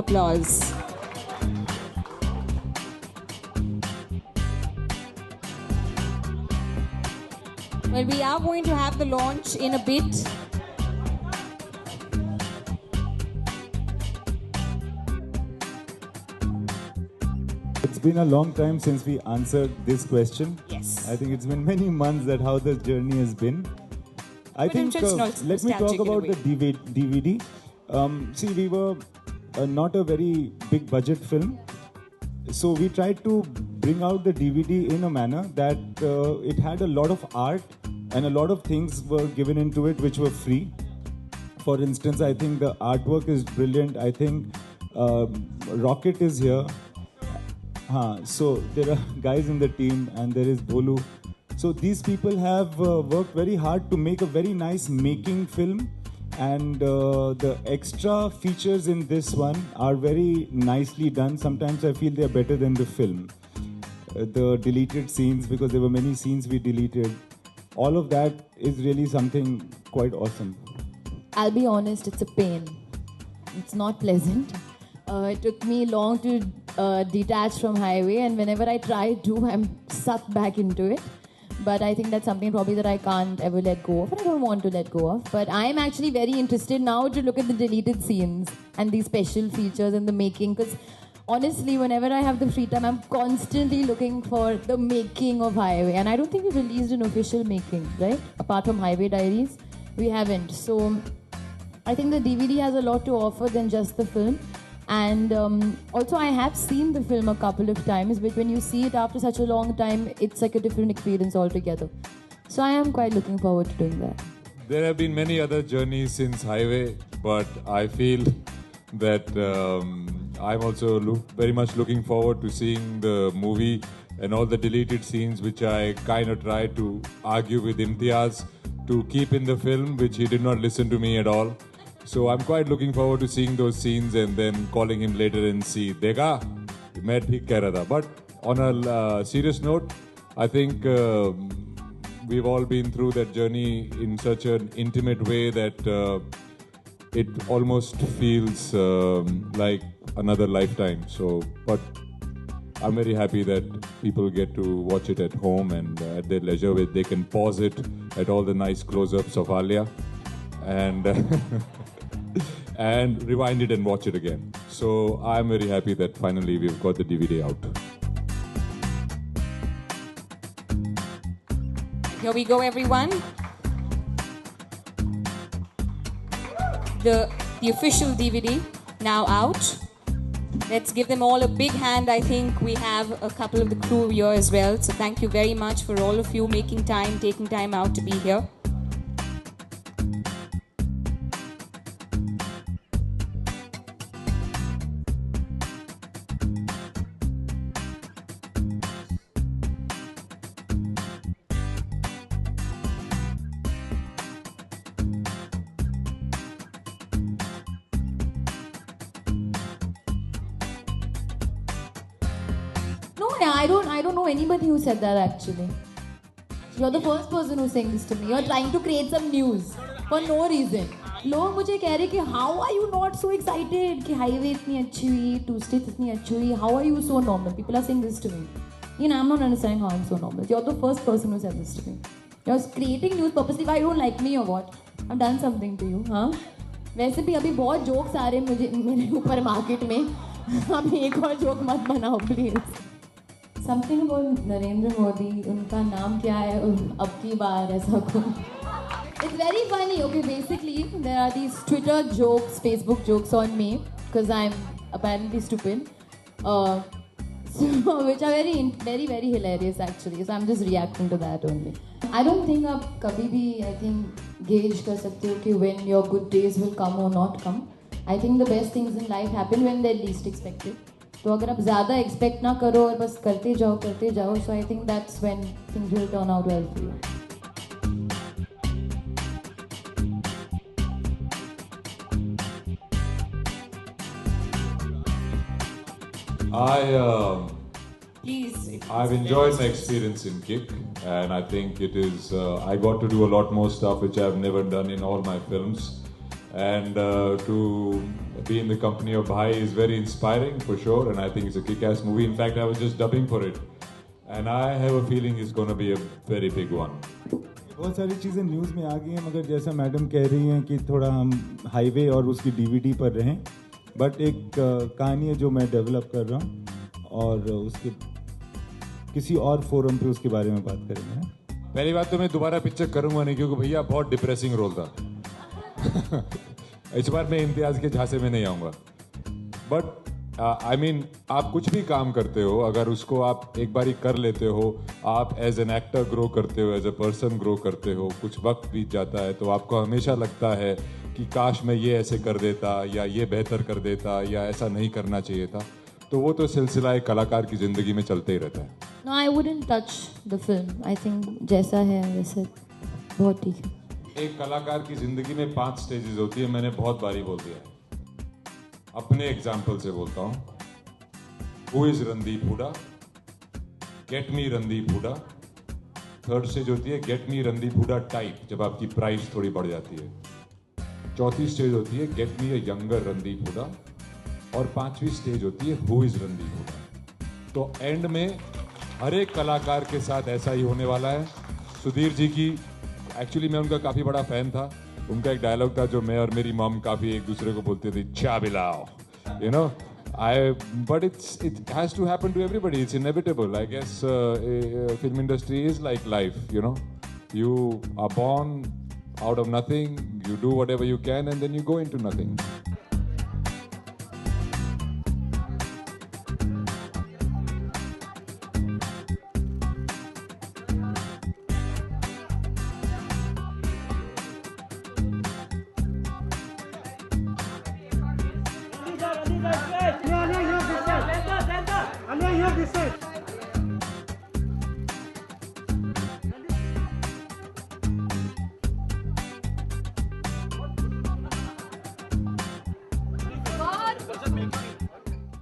applause. Well, we are going to have the launch in a bit. It's been a long time since we answered this question. Yes. I think it's been many months that how the journey has been. I But think, it's let me talk nostalgic in a about way. the DVD. See, we were not a very big budget film. So we tried to bring out the DVD in a manner that it had a lot of art and a lot of things were given into it which were free. For instance, I think the artwork is brilliant. I think Rocket is here. So there are guys in the team and there is Bolu. So these people have worked very hard to make a very nice making film, and the extra features in this one are very nicely done. Sometimes I feel they are better than the film. The deleted scenes, because there were many scenes we deleted, all of that is really something quite awesome. I'll be honest, it's a pain. It's not pleasant. It took me long to detach from Highway, and whenever I try to, I'm sucked back into it. But I think that's something probably that I can't ever let go of, and I don't want to let go of. But I'm actually very interested now to look at the deleted scenes and these special features in the making, because honestly, whenever I have the free time, I'm constantly looking for the making of Highway. And I don't think we've released an official making, right? Apart from Highway Diaries, we haven't. So I think the DVD has a lot to offer than just the film. And also, I have seen the film a couple of times, but when you see it after such a long time, it's like a different experience altogether. So I am quite looking forward to doing that. There have been many other journeys since Highway, but I feel that I'm also very much looking forward to seeing the movie and all the deleted scenes, which I kind of tried to argue with Imtiaz to keep in the film, which he did not listen to me at all. So I'm quite looking forward to seeing those scenes and then calling him later and see, Dekha, main theek keh raha tha. But on a serious note, I think we've all been through that journey in such an intimate way that it almost feels like another lifetime. So, but I'm very happy that people get to watch it at home and at their leisure, where they can pause it at all the nice close-ups of Alia and and rewind it and watch it again. So I'm very happy that finally we've got the DVD out. Here we go, everyone. The official DVD now out. Let's give them all a big hand. I think we have a couple of the crew here as well. So thank you very much for all of you making time, taking time out to be here. No, I don't know anybody who said that actually. You're the first person who's saying this to me. You're trying to create some news for no reason. लोग मुझे कह रहे कि how are you not so excited कि highway इतनी अच्छी हुई, two states इतनी अच्छी हुई, how are you so normal? People are saying this to me. You know, I'm not understanding how I'm so normal. You're the first person who said this to me. You're creating news purposely. Why you don't like me or what? I've done something to you, हाँ? वैसे भी अभी बहुत jokes आ रहे हैं मुझे मेरे ऊपर market में. अभी एक और joke मत बनाओ please. Something about Narendra Modi, उनका नाम क्या है अब की बार ऐसा कुछ. It's very funny. Okay, basically there are these Twitter jokes, Facebook jokes on me because I'm apparently stupid, so which are very very hilarious actually. So I'm just reacting to that only. I don't think आप कभी भी I think gauge कर सकते हो कि when your good days will come or not come. I think the best things in life happen when they're least expected. तो अगर आप ज़्यादा expect ना करो और बस करते जाओ, so I think that's when things will turn out well for you. I've enjoyed my experience in Kick, and I think it is. I got to do a lot more stuff which I've never done in all my films, and to be in the company of Bhai is very inspiring for sure, and I think it's a kick-ass movie. In fact, I was just dubbing for it, and I have a feeling it's going to be a very big one. बहुत सारी चीज़ें news में आ गई हैं, मगर जैसा madam कह रही हैं कि थोड़ा हम हाईवे और उसकी डीवीडी पर रहें, बट एक कहानी है जो मैं डेवलप कर रहा हूँ और उसके किसी और फोरम पे उसके बारे में बात करेंगे. पहली बात तो मैं दोबारा पिक्चर करूंगा नहीं, क्योंकि भैया बहुत डिप्रेसिंग रोल था. इस बार मैं इम्तियाज के झांसे में नहीं आऊँगा. बट आई मीन आप कुछ भी काम करते हो, अगर उसको आप एक बारी कर लेते हो, आप एज एन एक्टर ग्रो करते हो, एज ए पर्सन ग्रो करते हो, कुछ वक्त बीत जाता है तो आपको हमेशा लगता है कि काश मैं ये ऐसे कर देता, या ये बेहतर कर देता, या ऐसा नहीं करना चाहिए था. तो वो तो सिलसिला एक कलाकार की ज़िंदगी में चलते ही रहता है. No, I wouldn't touch the film. I think जैसा है वैसे बहुत ठीक है. एक कलाकार की ज़िंदगी में 5 स्टेजेस होती है. मैंने बहुत बारी बोल दिया है. अपने एग्जाम्पल से बोलता हूँ. Who is Randeep Hooda? Get me Randeep Hooda. Third stage होती है get me Randeep Hooda type, जब आपकी प्राइस थोड़ी बढ़ जाती है. चौथी स्टेज होती है get me a younger Randeep Hooda. और 5वीं स्टेज होती है हु इज रणदीप हुडा. तो एंड में हर एक कलाकार के साथ ऐसा ही होने वाला है. सुधीर जी की एक्चुअली मैं उनका काफ़ी बड़ा फ़ैन था. उनका एक डायलॉग था जो मैं और मेरी मॉम काफ़ी एक दूसरे को बोलते थे, चा बिलाओ, you know. But it has to happen to everybody. It's inevitable. I guess film industry is like life, you know. You are born out of nothing, you do whatever you can, and then you go into nothing. I know you have this set.